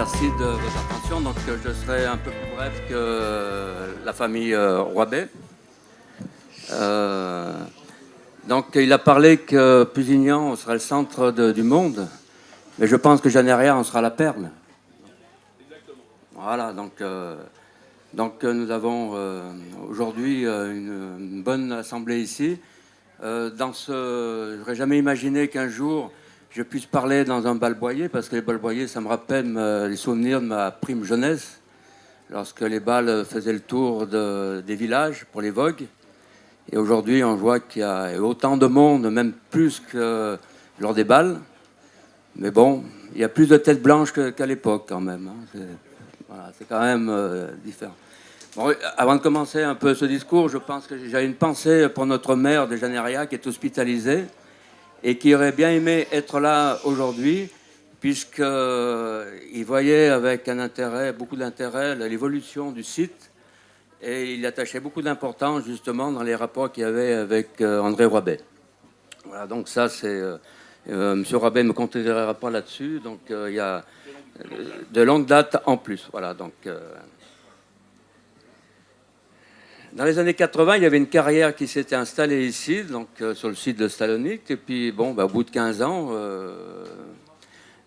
Merci de votre attention. Donc, je serai un peu plus bref que la famille Roibet. Donc, il a parlé que Pusignan sera le centre du monde, mais je pense que Jeanneria en sera la perle. Voilà, donc nous avons aujourd'hui une bonne assemblée ici. Je n'aurais jamais imaginé qu'un jour je puisse parler dans un bal-boyer, parce que les bal-boyers, ça me rappelle les souvenirs de ma prime jeunesse, lorsque les bals faisaient le tour des villages pour les vogues. Et aujourd'hui, on voit qu'il y a autant de monde, même plus que lors des bals. Mais bon, il y a plus de têtes blanches qu'à l'époque quand même. C'est quand même différent. Bon, avant de commencer un peu ce discours, je pense que j'ai une pensée pour notre maire de Jeanneria qui est hospitalisé et qui aurait bien aimé être là aujourd'hui, puisqu'il voyait avec un intérêt, beaucoup d'intérêt, l'évolution du site, et il attachait beaucoup d'importance justement dans les rapports qu'il y avait avec André Roibet. Voilà, donc ça c'est... M. Roibet ne me contredira pas là-dessus, donc il y a de longue date en plus. Voilà, donc... Dans les années 80, il y avait une carrière qui s'était installée ici, donc sur le site de Stalonique. Et puis, bon, au bout de 15 ans,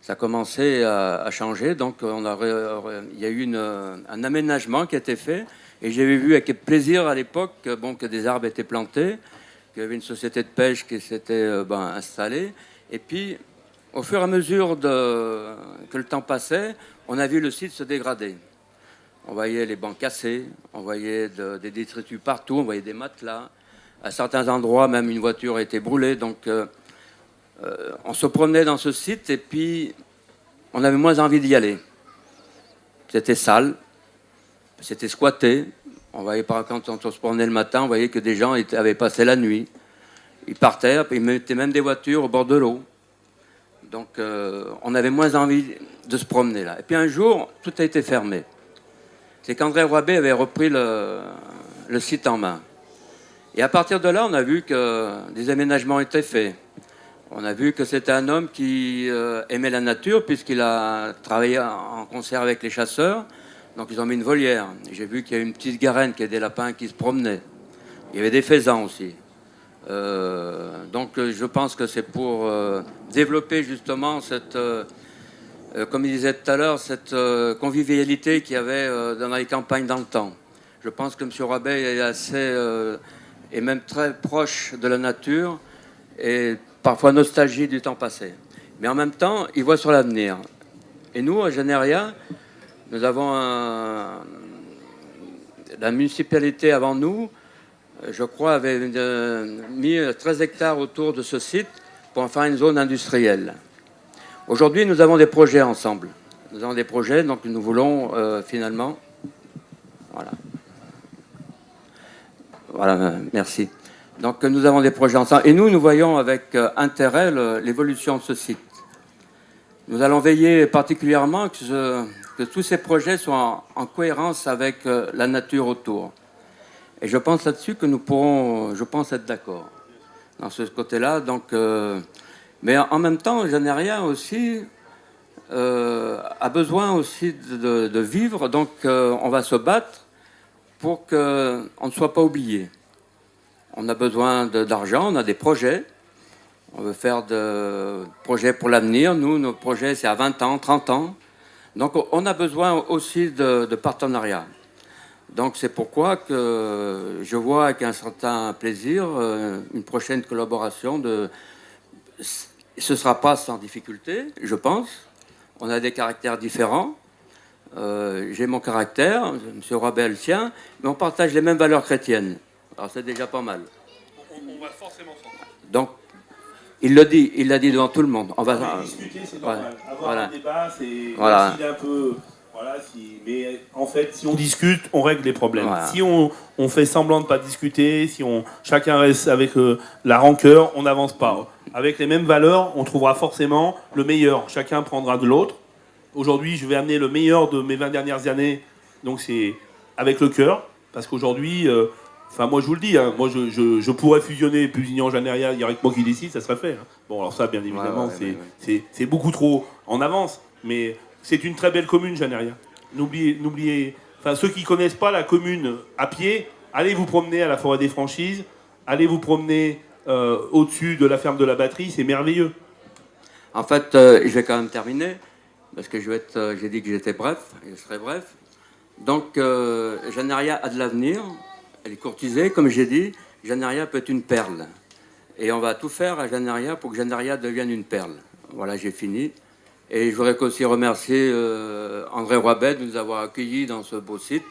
ça a commencé à changer. Donc, il y a eu un aménagement qui a été fait. Et j'avais vu avec plaisir à l'époque que des arbres étaient plantés, qu'il y avait une société de pêche qui s'était installée. Et puis, au fur et à mesure que le temps passait, on a vu le site se dégrader. On voyait les bancs cassés, on voyait des détritus partout, on voyait des matelas. À certains endroits, même une voiture a été brûlée. Donc, on se promenait dans ce site et puis on avait moins envie d'y aller. C'était sale, c'était squatté. On voyait quand on se promenait le matin, on voyait que des gens avaient passé la nuit. Ils partaient, ils mettaient même des voitures au bord de l'eau. Donc, on avait moins envie de se promener là. Et puis un jour, tout a été fermé. C'est qu'André Roibet avait repris le site en main. Et à partir de là, on a vu que des aménagements étaient faits. On a vu que c'était un homme qui aimait la nature, puisqu'il a travaillé en concert avec les chasseurs. Donc ils ont mis une volière. J'ai vu qu'il y a une petite garenne qui a des lapins qui se promenaient. Il y avait des faisans aussi. Donc je pense que c'est pour développer justement cette... comme il disait tout à l'heure, cette convivialité qu'il y avait dans les campagnes dans le temps. Je pense que M. Roibet est assez, et même très proche de la nature, et parfois nostalgie du temps passé. Mais en même temps, il voit sur l'avenir. Et nous, à Jeanneria, nous avons la municipalité avant nous, je crois, avait mis 13 hectares autour de ce site pour en faire une zone industrielle. Aujourd'hui, nous avons des projets ensemble. Nous avons des projets, donc nous voulons finalement... Voilà, merci. Donc nous avons des projets ensemble. Et nous voyons avec intérêt l'évolution de ce site. Nous allons veiller particulièrement que tous ces projets soient en cohérence avec la nature autour. Et je pense là-dessus que nous pourrons, je pense, être d'accord dans ce côté-là. Donc... mais en même temps, Jeanneria aussi a besoin aussi de vivre. Donc, on va se battre pour qu'on ne soit pas oublié. On a besoin d'argent, on a des projets. On veut faire des projets pour l'avenir. Nous, nos projets, c'est à 20 ans, 30 ans. Donc, on a besoin aussi de partenariats. Donc, c'est pourquoi que je vois avec un certain plaisir une prochaine collaboration ce ne sera pas sans difficulté, je pense. On a des caractères différents. J'ai mon caractère, M. Roibet a le sien, mais on partage les mêmes valeurs chrétiennes. Alors c'est déjà pas mal. On va forcément s'entendre. Donc, il l'a dit devant tout le monde. On va discuter, c'est normal. Avoir voilà. Un débat, c'est voilà. un peu... Voilà, mais en fait, si on discute, on règle les problèmes. Voilà. Si on fait semblant de ne pas discuter, si chacun reste avec la rancœur, on n'avance pas. Avec les mêmes valeurs, on trouvera forcément le meilleur. Chacun prendra de l'autre. Aujourd'hui, je vais amener le meilleur de mes 20 dernières années. Donc c'est avec le cœur. Parce qu'aujourd'hui, moi je vous le dis, hein, moi je pourrais fusionner Pusignan, Jeanneria, il n'y aurait que moi qui décide, ça serait fait. Hein. Bon, alors ça, bien évidemment, c'est beaucoup trop en avance. Mais c'est une très belle commune, Jeanneria. N'oubliez, enfin ceux qui connaissent pas la commune à pied, allez vous promener à la forêt des Franchises, allez vous promener au-dessus de la ferme de la Batterie, c'est merveilleux. En fait, je vais quand même terminer, parce que j'ai dit que j'étais bref, et je serai bref. Donc, Jeanneria a de l'avenir, elle est courtisée, comme j'ai dit, Jeanneria peut être une perle. Et on va tout faire à Jeanneria pour que Jeanneria devienne une perle. Voilà, j'ai fini. Et je voudrais aussi remercier André Roibet de nous avoir accueillis dans ce beau site.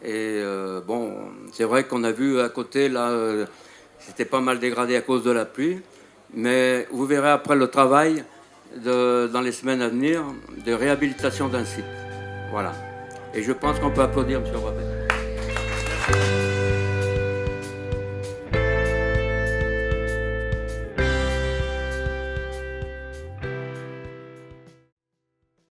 Et bon, c'est vrai qu'on a vu à côté, là, c'était pas mal dégradé à cause de la pluie. Mais vous verrez après le travail, dans les semaines à venir, de réhabilitation d'un site. Voilà. Et je pense qu'on peut applaudir M. Roibet.